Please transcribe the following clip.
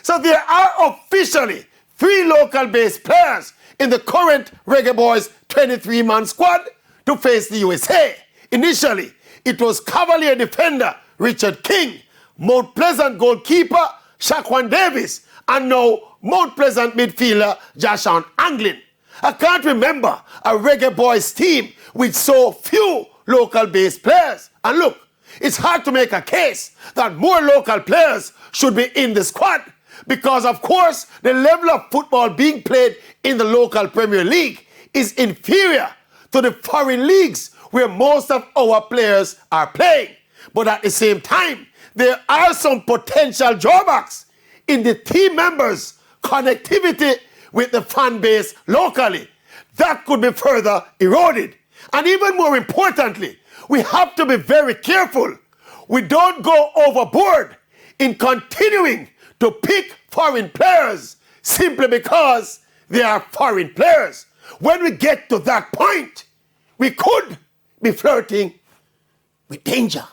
So there are officially 3 local-based players in the current Reggae Boyz 23-man squad to face the USA. Initially, it was Cavalier defender Richard King, Mount Pleasant goalkeeper Shaquan Davis, and now Mount Pleasant midfielder Jashawn Anglin. I can't remember a Reggae Boyz team with so few local-based players. And look, it's hard to make a case that more local players should be in the squad because, of course, the level of football being played in the local Premier League is inferior to the foreign leagues where most of our players are playing. But at the same time, there are some potential drawbacks in the team members' connectivity with the fan base locally. That could be further eroded. And even more importantly, we have to be very careful we don't go overboard in continuing to pick foreign players simply because they are foreign players. When we get to that point, we could be flirting with danger.